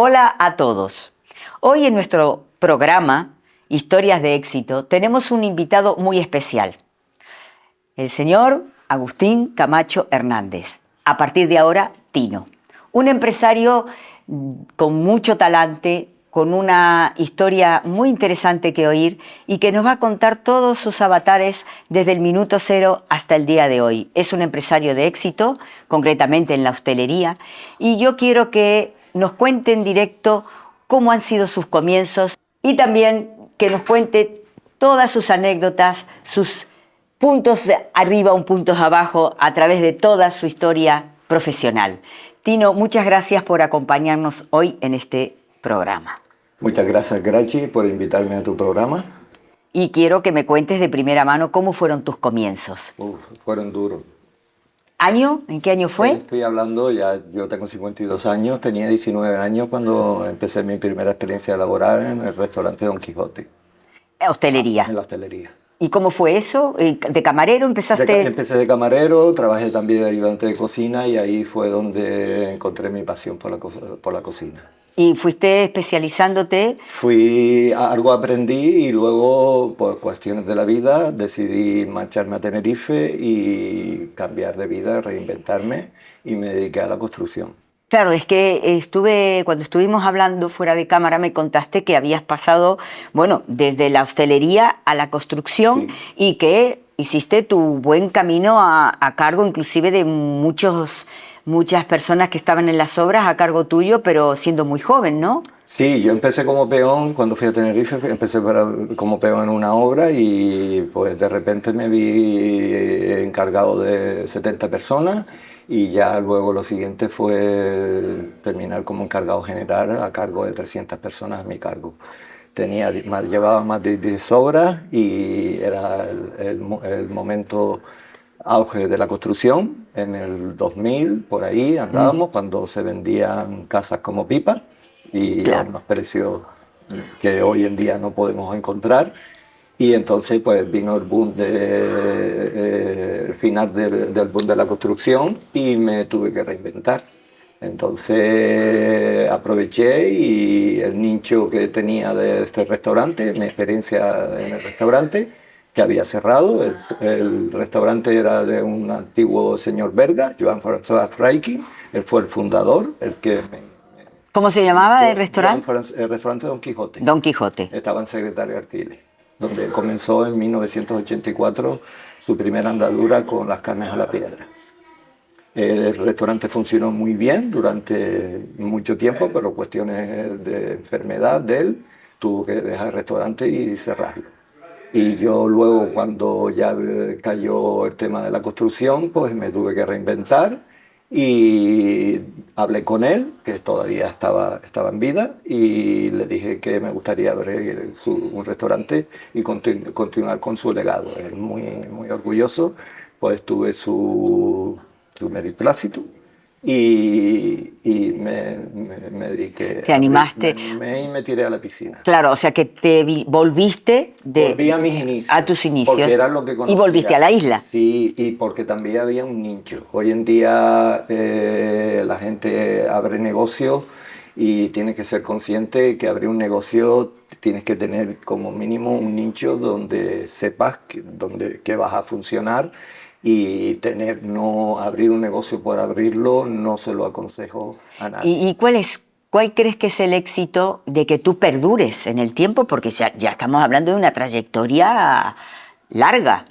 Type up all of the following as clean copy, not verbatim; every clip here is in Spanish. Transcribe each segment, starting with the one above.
Hola a todos. Hoy en nuestro programa Historias de Éxito tenemos un invitado muy especial, el señor Agustín Camacho Hernández, a partir de ahora Tino, un empresario con mucho talante, con una historia muy interesante que oír y que nos va a contar todos sus avatares desde el minuto cero hasta el día de hoy. Es un empresario de éxito, concretamente en la hostelería, y yo quiero que nos cuente en directo cómo han sido sus comienzos y también que nos cuente todas sus anécdotas, sus puntos arriba, un puntos abajo, a través de toda su historia profesional. Tino, muchas gracias por acompañarnos hoy en este programa. Muchas gracias, Grachi, por invitarme a tu programa. Y quiero que me cuentes de primera mano cómo fueron tus comienzos. Fueron duros. ¿Año? ¿En qué año fue? Estoy hablando, yo tengo 52 años, tenía 19 años cuando empecé mi primera experiencia laboral en el restaurante Don Quijote. Hostelería. En la hostelería. ¿Y cómo fue eso? ¿De camarero empezaste? Empecé de camarero, trabajé también de ayudante de cocina y ahí fue donde encontré mi pasión por la cocina. ¿Y fuiste especializándote? Algo aprendí y luego, por cuestiones de la vida, decidí marcharme a Tenerife y cambiar de vida, reinventarme y me dediqué a la construcción. Claro, es que cuando estuvimos hablando fuera de cámara, me contaste que habías pasado, bueno, desde la hostelería a la construcción, sí, y que hiciste tu buen camino a cargo inclusive de muchas personas que estaban en las obras a cargo tuyo, pero siendo muy joven, ¿no? Sí, yo empecé como peón, cuando fui a Tenerife, empecé como peón en una obra y pues de repente me vi encargado de 70 personas y ya luego lo siguiente fue terminar como encargado general a cargo de 300 personas a mi cargo. Llevaba más de 10 obras y era el momento auge de la construcción. En el 2000, por ahí andábamos, cuando se vendían casas como pipa y claro, a unos precios que hoy en día no podemos encontrar. Y entonces pues vino el boom el final del boom de la construcción y me tuve que reinventar. Entonces aproveché y el nicho que tenía de este restaurante, mi experiencia en el restaurante, que había cerrado. El restaurante era de un antiguo señor belga, Joan François Freyking. Él fue el fundador, el que ¿Cómo se llamaba el restaurante? El restaurante Don Quijote. Don Quijote. Estaba en Secretario Artiles, donde comenzó en 1984 su primera andadura con las carnes a la piedra. El restaurante funcionó muy bien durante mucho tiempo, pero cuestiones de enfermedad de él, tuvo que dejar el restaurante y cerrarlo. Y yo luego, cuando ya cayó el tema de la construcción, pues me tuve que reinventar y hablé con él, que todavía estaba en vida, y le dije que me gustaría abrir un restaurante y continuar con su legado. Él muy, muy orgulloso, pues tuve su beneplácito y me dediqué. Te animaste. Me animé y me tiré a la piscina. Claro, o sea que volviste Volví a mis inicios. A tus inicios. Porque era lo que conocía. Y volviste a la isla. Sí, y porque también había un nicho. Hoy en día la gente abre negocios y tienes que ser consciente que abrir un negocio tienes que tener como mínimo un nicho donde sepas que vas a funcionar. Y no abrir un negocio por abrirlo no se lo aconsejo a nadie. ¿Y cuál crees que es el éxito de que tú perdures en el tiempo? Porque ya estamos hablando de una trayectoria larga.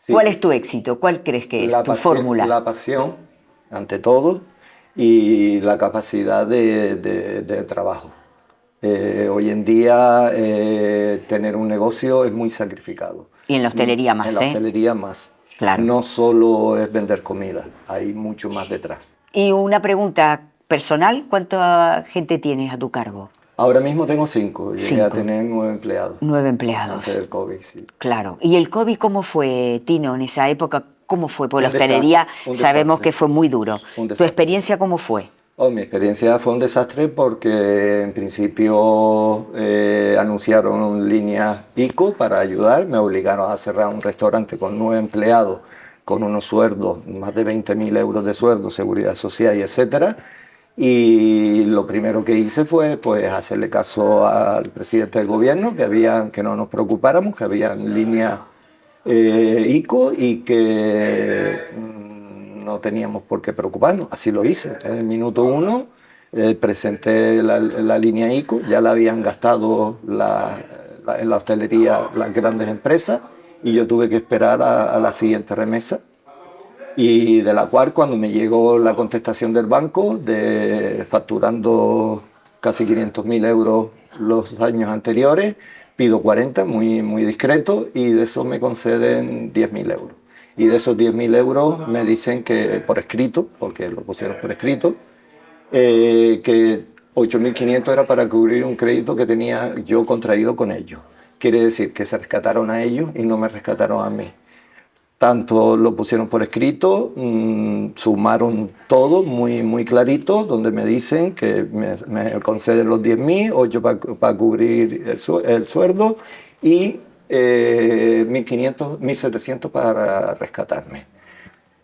Sí. ¿Cuál es tu éxito? ¿Cuál crees que es tu fórmula? La pasión, ante todo, y la capacidad de trabajo. Hoy en día tener un negocio es muy sacrificado. Y en la hostelería más, En la hostelería más. Claro. No solo es vender comida, hay mucho más detrás. Y una pregunta personal, ¿cuánta gente tienes a tu cargo? Ahora mismo tengo 5, llegué a tener 9 empleados. 9 empleados. Antes del COVID, sí. Claro. ¿Y el COVID cómo fue, Tino, en esa época? ¿Cómo fue? Porque la hostelería sabemos que fue muy duro. ¿Tu experiencia cómo fue? Mi experiencia fue un desastre porque en principio anunciaron líneas ICO para ayudar, me obligaron a cerrar un restaurante con 9 empleados, con unos sueldos, más de 20.000 euros de sueldo, seguridad social y etcétera. Y lo primero que hice fue pues, hacerle caso al presidente del gobierno, que no nos preocupáramos, que había línea ICO y que no teníamos por qué preocuparnos. Así lo hice. En el minuto 1 presenté la línea ICO, ya la habían gastado en la hostelería las grandes empresas y yo tuve que esperar a la siguiente remesa. Y de la cual cuando me llegó la contestación del banco, facturando casi 500.000 euros los años anteriores, pido 40, muy discreto, y de eso me conceden 10.000 euros. Y de esos 10.000 euros me dicen que por escrito, porque lo pusieron por escrito, que 8.500 era para cubrir un crédito que tenía yo contraído con ellos. Quiere decir que se rescataron a ellos y no me rescataron a mí. Tanto lo pusieron por escrito, sumaron todo muy clarito, donde me dicen que me conceden los 10.000, 8 para cubrir el sueldo y 1.500, 1.700 para rescatarme.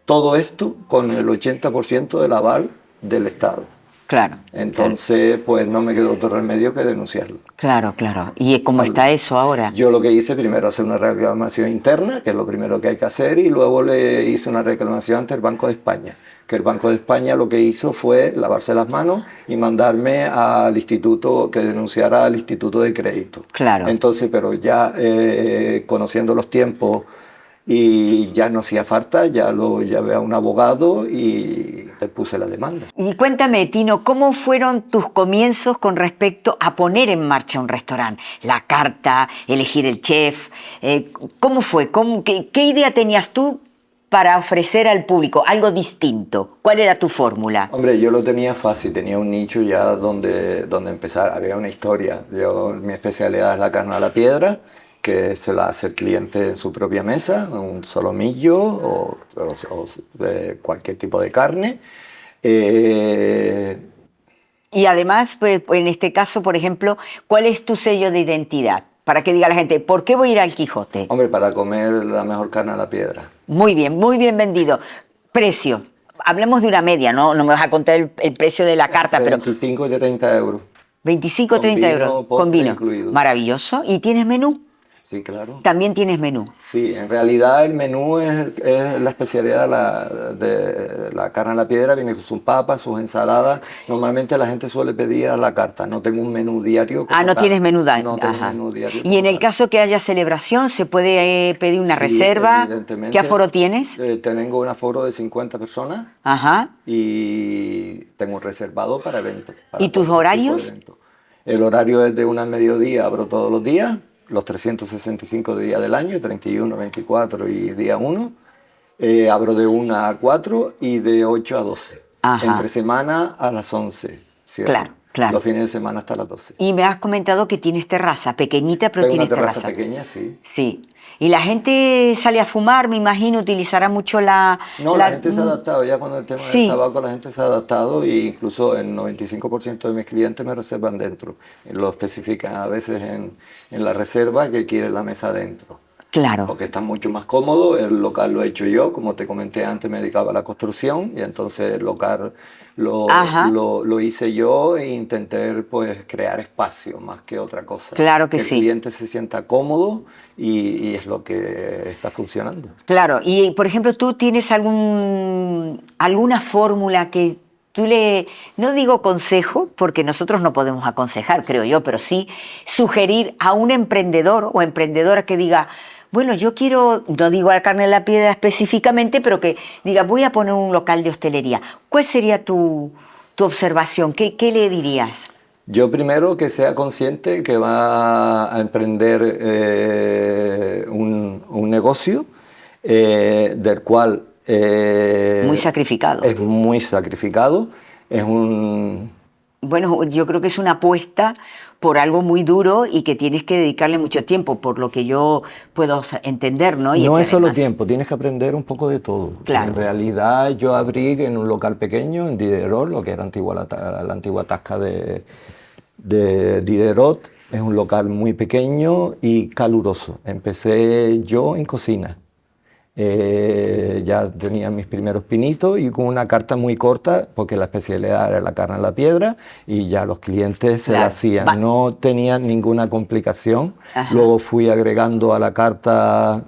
Todo esto con el 80% del aval del Estado. Claro. Entonces, pues no me quedó otro remedio que denunciarlo. Claro. ¿Y cómo está eso ahora? Yo lo que hice primero hacer una reclamación interna, que es lo primero que hay que hacer, y luego le hice una reclamación ante el Banco de España, que el Banco de España lo que hizo fue lavarse las manos y mandarme al instituto, que denunciara al Instituto de Crédito. Claro. Entonces, pero ya conociendo los tiempos y ya no hacía falta, ya lo llamé a un abogado y le puse la demanda. Y cuéntame, Tino, ¿cómo fueron tus comienzos con respecto a poner en marcha un restaurante? La carta, elegir el chef, ¿cómo fue? ¿Qué idea tenías tú para ofrecer al público? Algo distinto. ¿Cuál era tu fórmula? Hombre, yo lo tenía fácil, tenía un nicho ya donde empezar, había una historia. Mi especialidad es la carne a la piedra, que se la hace el cliente en su propia mesa, un solomillo o cualquier tipo de carne. Y además, pues, en este caso, por ejemplo, ¿cuál es tu sello de identidad? Para que diga la gente, ¿por qué voy a ir al Quijote? Hombre, para comer la mejor carne a la piedra. Muy bien vendido. Precio. Hablemos de una media, ¿no? No me vas a contar el precio de la carta, pero... 25 y de 30 euros. 25, 30 euros. Con vino. Incluido. Maravilloso. ¿Y tienes menú? Sí, claro. También tienes menú. Sí, en realidad el menú es la especialidad de la carne a la piedra, viene con sus papas, sus ensaladas. Normalmente la gente suele pedir a la carta, no tengo un menú diario. No tienes menú, no tengo menú diario. Y en el caso que haya celebración, ¿se puede pedir una reserva? Evidentemente. ¿Qué aforo tienes? Tengo un aforo de 50 personas. Ajá. Y tengo un reservado para eventos. ¿Y tus horarios? El horario es de 1 al mediodía, abro todos los días. Los 365 días del año, 31, 24 y día 1. Abro de 1 a 4 y de 8 a 12. Ajá. Entre semana a las 11. ¿Cierto? Claro. Los fines de semana hasta las 12. Y me has comentado que tienes terraza, pequeñita, pero tienes terraza. Tengo una terraza pequeña, sí. Sí. Y la gente sale a fumar, me imagino, utilizará mucho la... No, la gente se ha adaptado, ya cuando el tema del tabaco la gente se ha adaptado e incluso el 95% de mis clientes me reservan dentro. Lo especifican a veces en la reserva que quieren la mesa dentro. Claro. Porque está mucho más cómodo, el local lo he hecho yo, como te comenté antes me dedicaba a la construcción y entonces el local lo hice yo e intenté pues crear espacio más que otra cosa. Claro que sí. Que el cliente se sienta cómodo y es lo que está funcionando. Claro, y por ejemplo, ¿tú tienes alguna fórmula que tú no digo consejo, porque nosotros no podemos aconsejar, creo yo, pero sí sugerir a un emprendedor o emprendedora que diga, bueno, yo quiero, no digo la carne a la piedra específicamente, pero que diga, voy a poner un local de hostelería. ¿Cuál sería tu observación? ¿Qué le dirías? Yo primero que sea consciente que va a emprender un negocio del cual... muy sacrificado. Es muy sacrificado. Bueno, yo creo que es una apuesta por algo muy duro y que tienes que dedicarle mucho tiempo, por lo que yo puedo entender, ¿no? No es solo tiempo, tienes que aprender un poco de todo. Claro. En realidad yo abrí en un local pequeño, en Diderot, lo que era la antigua tasca de Diderot. Es un local muy pequeño y caluroso. Empecé yo en cocina. ya tenía mis primeros pinitos y con una carta muy corta, porque la especialidad era la carne a la piedra y ya los clientes se la hacían, no tenían ninguna complicación. Ajá. Luego fui agregando a la carta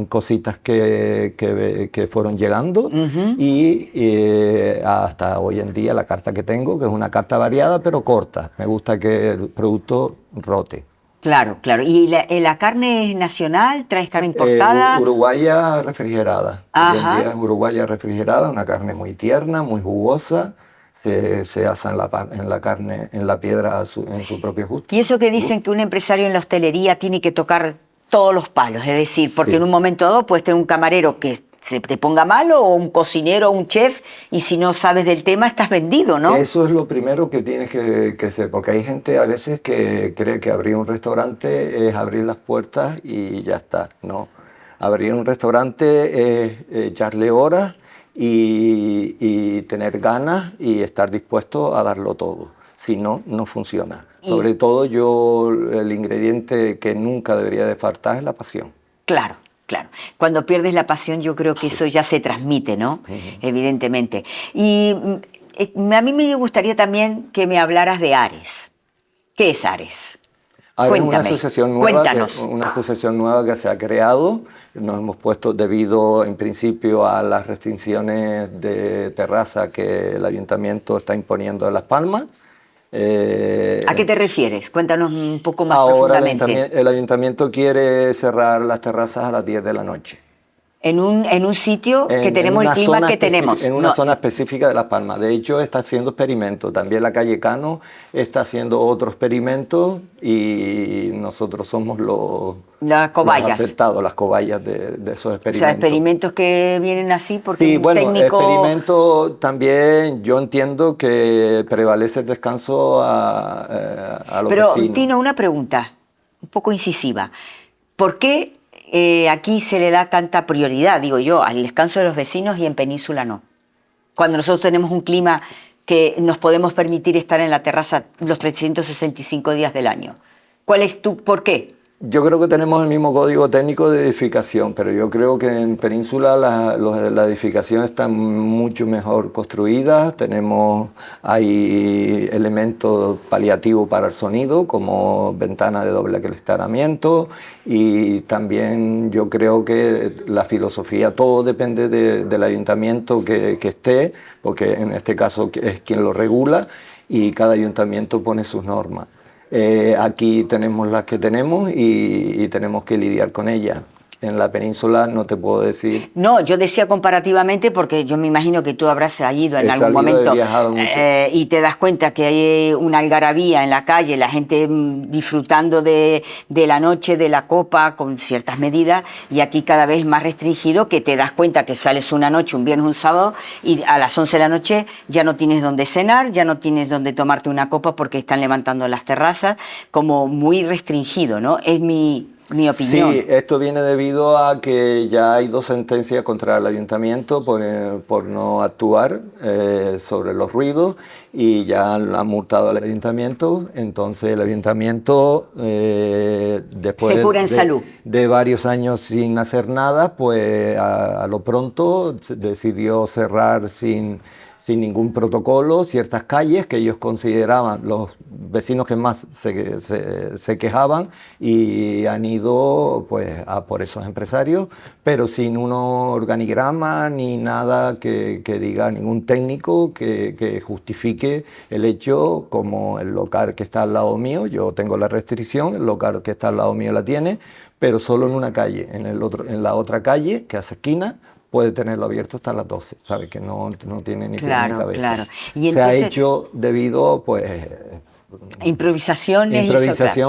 cositas que fueron llegando y hasta hoy en día la carta que tengo, que es una carta variada pero corta. Me gusta que el producto rote. Claro, claro. ¿Y la carne es nacional? ¿Traes carne importada? Uruguaya refrigerada. Ajá. Hoy en día es uruguaya refrigerada, una carne muy tierna, muy jugosa. Se asa en la carne, en la piedra en su propio gusto. Y eso que dicen que un empresario en la hostelería tiene que tocar todos los palos, es decir, porque en un momento dado puedes tener un camarero que se te ponga malo o un cocinero o un chef y si no sabes del tema estás vendido, ¿no? Eso es lo primero que tienes que hacer, porque hay gente a veces que cree que abrir un restaurante es abrir las puertas y ya está, no. Abrir un restaurante es echarle horas y tener ganas y estar dispuesto a darlo todo. Si no, no funciona. Sobre todo el ingrediente que nunca debería de faltar es la pasión. Claro. Claro, cuando pierdes la pasión yo creo que eso ya se transmite, ¿no? Evidentemente. Y a mí me gustaría también que me hablaras de Ares. ¿Qué es Ares? Ahora es Cuéntame, una asociación nueva que se ha creado. Nos hemos puesto debido en principio a las restricciones de terraza que el ayuntamiento está imponiendo en Las Palmas. ¿A qué te refieres? Cuéntanos un poco más ahora profundamente. El ayuntamiento quiere cerrar las terrazas a las 10 de la noche. En un sitio que tenemos el clima que tenemos. En una zona específica de Las Palmas. De hecho, está haciendo experimentos. También la calle Cano está haciendo otro experimento y nosotros somos los afectados, las cobayas de esos experimentos. O sea, experimentos que vienen así porque sí, bueno, técnico... experimento también yo entiendo que prevalece el descanso a los vecinos. Pero, Tino, una pregunta un poco incisiva. ¿Por qué aquí se le da tanta prioridad, digo yo, al descanso de los vecinos y en Península no? Cuando nosotros tenemos un clima que nos podemos permitir estar en la terraza los 365 días del año. ¿Cuál es por qué? Yo creo que tenemos el mismo código técnico de edificación, pero yo creo que en Península la edificación está mucho mejor construida. Hay elementos paliativos para el sonido, como ventana de doble acristalamiento, y también yo creo que la filosofía, todo depende del ayuntamiento que esté, porque en este caso es quien lo regula, y cada ayuntamiento pone sus normas. Aquí tenemos las que tenemos y tenemos que lidiar con ellas. En la península no te puedo decir. No, yo decía comparativamente porque yo me imagino que tú habrás ido en algún momento y te das cuenta que hay una algarabía en la calle, la gente disfrutando de la noche, de la copa, con ciertas medidas, y aquí cada vez más restringido, que te das cuenta que sales una noche, un viernes, un sábado, y a las 11 de la noche ya no tienes dónde cenar, ya no tienes dónde tomarte una copa porque están levantando las terrazas, como muy restringido, ¿no? Es mi opinión. Sí, esto viene debido a que ya hay 2 sentencias contra el ayuntamiento por no actuar sobre los ruidos y ya han multado al ayuntamiento. Entonces el ayuntamiento, después se cura en salud. De varios años sin hacer nada, pues a lo pronto decidió cerrar sin ningún protocolo ciertas calles que ellos consideraban los vecinos que más se quejaban, y han ido pues a por esos empresarios, pero sin un organigrama ni nada que diga, ningún técnico que justifique el hecho, como el local que está al lado mío. Yo tengo la restricción, el local que está al lado mío la tiene, pero solo en una calle. En la otra calle, que hace esquina, puede tenerlo abierto hasta las 12, ¿sabes? Que no tiene ni pie ni cabeza. Claro. Y entonces, se ha hecho debido, pues... Improvisación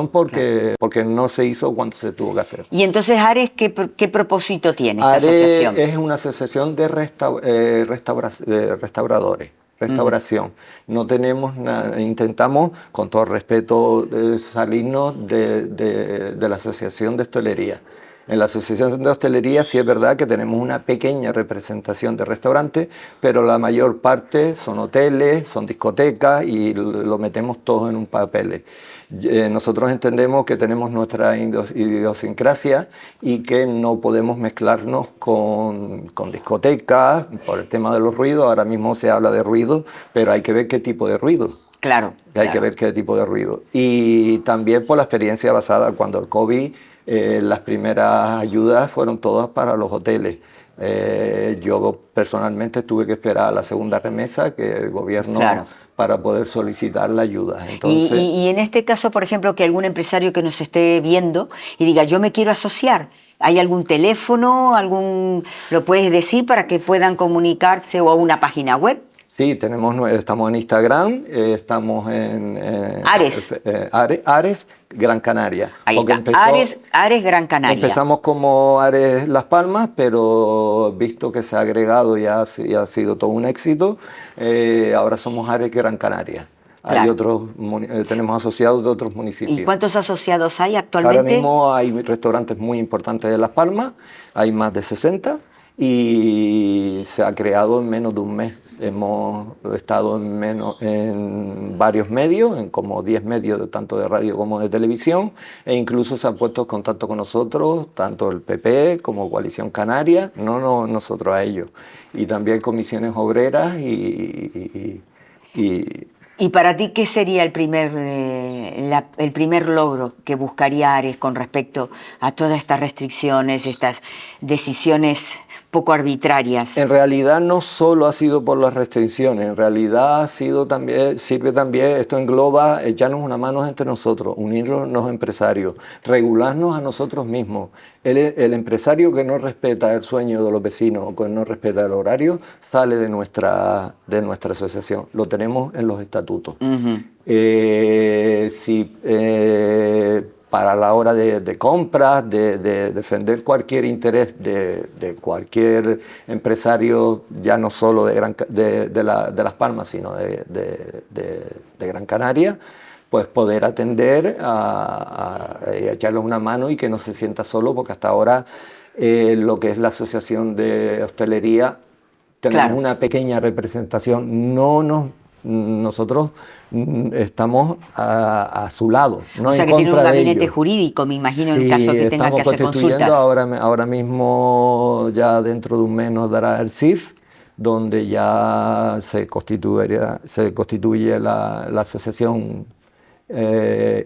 porque no se hizo cuando se tuvo que hacer. Y entonces, Ares, ¿qué propósito tiene esta asociación? Es una asociación de restauradores. Restauración. No tenemos nada, intentamos, con todo respeto, salirnos de la Asociación de Hostelería. En la Asociación de Hostelería sí es verdad que tenemos una pequeña representación de restaurantes, pero la mayor parte son hoteles, son discotecas y lo metemos todo en un papel. Nosotros entendemos que tenemos nuestra idiosincrasia y que no podemos mezclarnos con discotecas por el tema de los ruidos. Ahora mismo se habla de ruido, pero hay que ver qué tipo de ruido. Claro. Hay que ver qué tipo de ruido. Y también por la experiencia basada cuando el COVID, las primeras ayudas fueron todas para los hoteles. Yo personalmente tuve que esperar a la segunda remesa que el gobierno para poder solicitar la ayuda. Entonces, y en este caso, por ejemplo, que algún empresario que nos esté viendo y diga, yo me quiero asociar, ¿hay algún teléfono, lo puedes decir para que puedan comunicarse o a una página web? Sí, estamos en Instagram, estamos en Ares, Gran Canaria. Ahí está, Ares, Gran Canaria. Empezamos como Ares Las Palmas, pero visto que se ha agregado y ha sido todo un éxito, ahora somos Ares Gran Canaria. Claro. Tenemos asociados de otros municipios. ¿Y cuántos asociados hay actualmente? Ahora mismo hay restaurantes muy importantes de Las Palmas, hay más de 60 y se ha creado en menos de un mes. Hemos estado en varios medios, en como 10 medios, tanto de radio como de televisión, e incluso se han puesto en contacto con nosotros, tanto el PP como Coalición Canaria, no nosotros a ellos, y también comisiones obreras ¿Y para ti qué sería el primer logro que buscaría Ares con respecto a todas estas restricciones, estas decisiones poco arbitrarias? En realidad no solo ha sido por las restricciones, en realidad sirve también, esto engloba echarnos una mano entre nosotros, unirnos los empresarios, regularnos a nosotros mismos. El empresario que no respeta el sueño de los vecinos o que no respeta el horario sale de nuestra asociación, lo tenemos en los estatutos. Para la hora de compras, de defender cualquier interés de cualquier empresario, ya no solo de Las Palmas, sino de Gran Canaria, pues poder atender y echarle una mano y que no se sienta solo, porque hasta ahora lo que es la Asociación de Hostelería, tenemos una pequeña representación, nosotros estamos a su lado. No o sea, que tiene un gabinete jurídico, me imagino, en el caso que tenga que hacer consultas. Ahora mismo, ya dentro de un mes nos dará el CIF, donde ya se constituye la asociación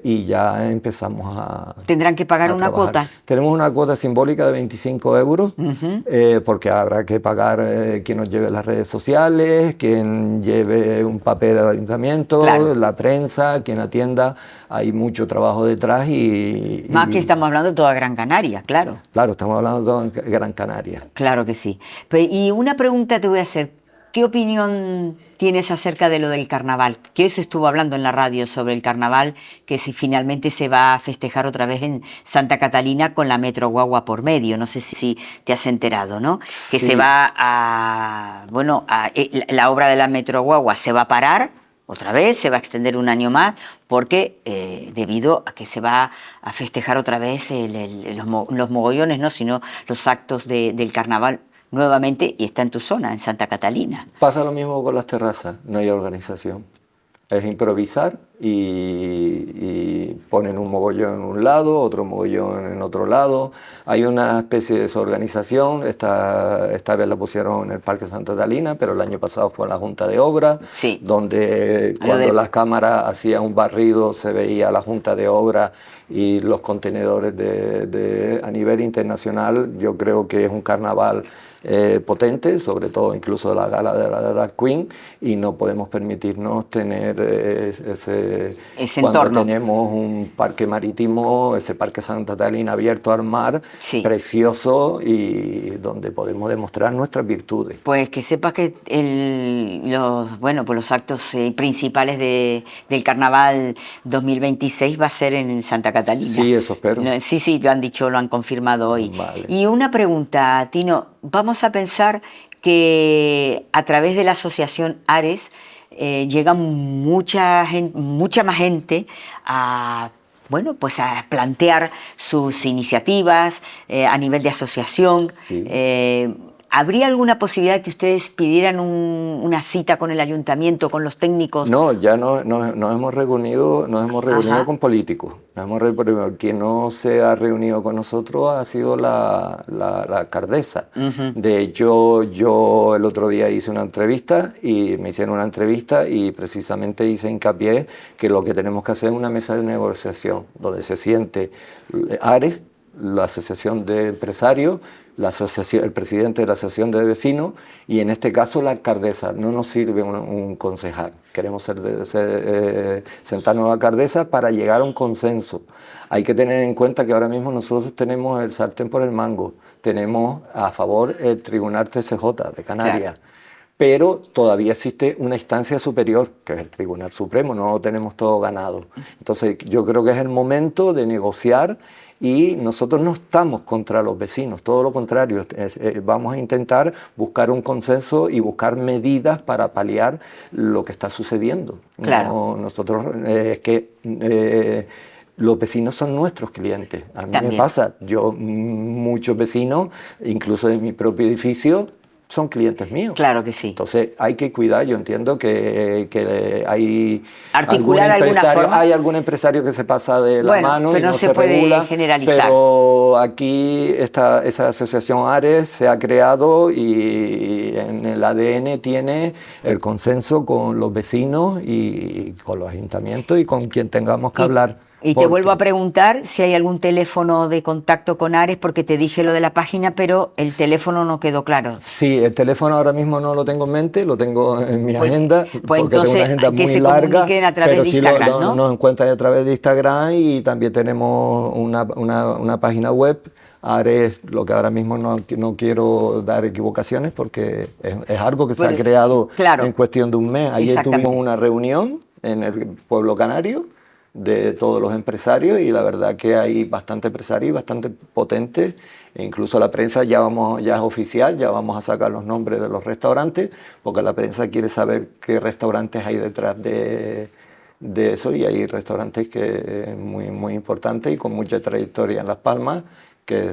y ya empezamos a... ¿Tendrán que pagar una cuota? Tenemos una cuota simbólica de 25 euros, porque habrá que pagar quien nos lleve las redes sociales, quien lleve un papel al ayuntamiento, la prensa, quien atienda. Hay mucho trabajo detrás Más que estamos hablando de toda Gran Canaria, claro. Claro, estamos hablando de toda Gran Canaria. Claro que sí. Y una pregunta te voy a hacer. ¿Qué opinión tienes acerca de lo del carnaval? Que hoy se estuvo hablando en la radio sobre el carnaval, que si finalmente se va a festejar otra vez en Santa Catalina con la Metro Guagua por medio. No sé si te has enterado, ¿no? Que se va la obra de la Metro Guagua se va a parar otra vez, se va a extender un año más, porque debido a que se va a festejar otra vez los mogollones, no, sino los actos del carnaval nuevamente, y está en tu zona, en Santa Catalina. Pasa lo mismo con las terrazas, no hay organización. Es improvisar y ponen un mogollón en un lado, otro mogollón en otro lado. Hay una especie de desorganización, esta vez la pusieron en el Parque Santa Catalina, pero el año pasado fue en la Junta de Obras, donde cuando las cámaras hacían un barrido se veía la Junta de Obras y los contenedores a nivel internacional. Yo creo que es un carnaval potente, sobre todo incluso la gala de la Drag Queen, y no podemos permitirnos tener ese cuando entorno. Tenemos un parque marítimo, ese Parque Santa Catalina abierto al mar, precioso, y donde podemos demostrar nuestras virtudes. Pues que sepas que los actos principales del Carnaval 2026 va a ser en Santa Catalina. Sí, eso espero. Sí, lo han dicho, lo han confirmado hoy. Vale. Y una pregunta, Tino, vamos a pensar que a través de la asociación Ares llega mucha más gente a bueno, pues a plantear sus iniciativas a nivel de asociación. Sí. ¿Habría alguna posibilidad que ustedes pidieran una cita con el ayuntamiento, con los técnicos? No, ya nos hemos reunido con políticos. Quien no se ha reunido con nosotros ha sido la alcaldesa. De hecho, yo el otro día hice una entrevista y me hicieron una entrevista y precisamente hice hincapié que lo que tenemos que hacer es una mesa de negociación donde se siente Ares, la asociación de empresarios, el presidente de la asociación de vecinos y en este caso la alcaldesa. No nos sirve un concejal, queremos sentarnos a la alcaldesa para llegar a un consenso. Hay que tener en cuenta que ahora mismo nosotros tenemos el sartén por el mango, tenemos a favor el Tribunal TCJ de Canarias. Claro. Pero todavía existe una instancia superior, que es el Tribunal Supremo, no lo tenemos todo ganado. Entonces yo creo que es el momento de negociar y nosotros no estamos contra los vecinos, todo lo contrario, vamos a intentar buscar un consenso y buscar medidas para paliar lo que está sucediendo. Claro. Los vecinos son nuestros clientes. A mí también me pasa, muchos vecinos, incluso de mi propio edificio, son clientes míos. Claro que sí. Entonces hay que cuidar, yo entiendo que hay... Articular alguna forma. Hay algún empresario que se pasa de la mano pero y no se puede regula, generalizar. Pero aquí esa asociación Ares se ha creado y en el ADN tiene el consenso con los vecinos y con los ayuntamientos y con quien tengamos que hablar. Y te vuelvo a preguntar si hay algún teléfono de contacto con Ares, porque te dije lo de la página, pero el teléfono no quedó claro. Sí, el teléfono ahora mismo no lo tengo en mente, lo tengo en mi agenda, pues porque tengo una agenda muy se larga. Comuniquen a través de Instagram, ¿no? Nos encuentran a través de Instagram y también tenemos una página web, Ares, lo que ahora mismo no quiero dar equivocaciones porque es algo que se ha creado en cuestión de un mes. Ayer tuvimos una reunión en el pueblo canario de todos los empresarios y la verdad que hay bastante empresarios, bastante potentes, e incluso la prensa ya es oficial, ya vamos a sacar los nombres de los restaurantes, porque la prensa quiere saber qué restaurantes hay detrás de eso y hay restaurantes que muy, muy importantes y con mucha trayectoria en Las Palmas que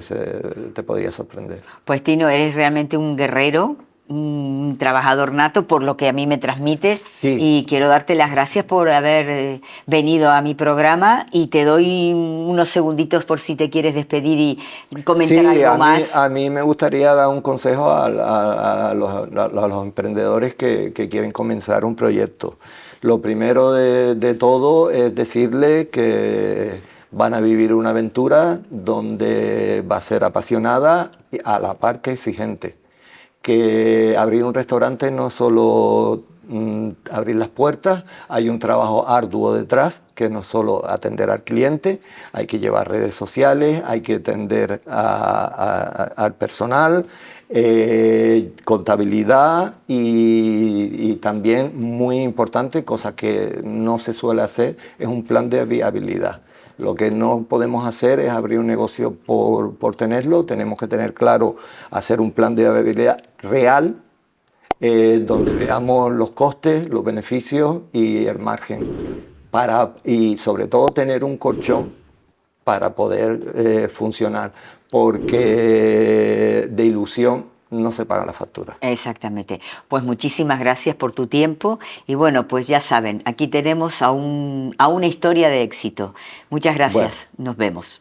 te podría sorprender. Pues Tino, eres realmente un guerrero, un trabajador nato, por lo que a mí me transmite, y quiero darte las gracias por haber venido a mi programa y te doy unos segunditos por si te quieres despedir y comentar algo más. A mí me gustaría dar un consejo a los emprendedores que quieren comenzar un proyecto. Lo primero de todo es decirle que van a vivir una aventura donde va a ser apasionada y a la par que exigente. Que abrir un restaurante no es solo abrir las puertas, hay un trabajo arduo detrás, que no es solo atender al cliente, hay que llevar redes sociales, hay que atender al personal, contabilidad y también, muy importante, cosa que no se suele hacer, es un plan de viabilidad. Lo que no podemos hacer es abrir un negocio por tenerlo, tenemos que tener claro hacer un plan de viabilidad real, donde veamos los costes, los beneficios y el margen, y sobre todo tener un colchón para poder funcionar, porque de ilusión no se paga la factura. Exactamente. Pues muchísimas gracias por tu tiempo y bueno, pues ya saben, aquí tenemos a una historia de éxito. Muchas gracias. Bueno. Nos vemos.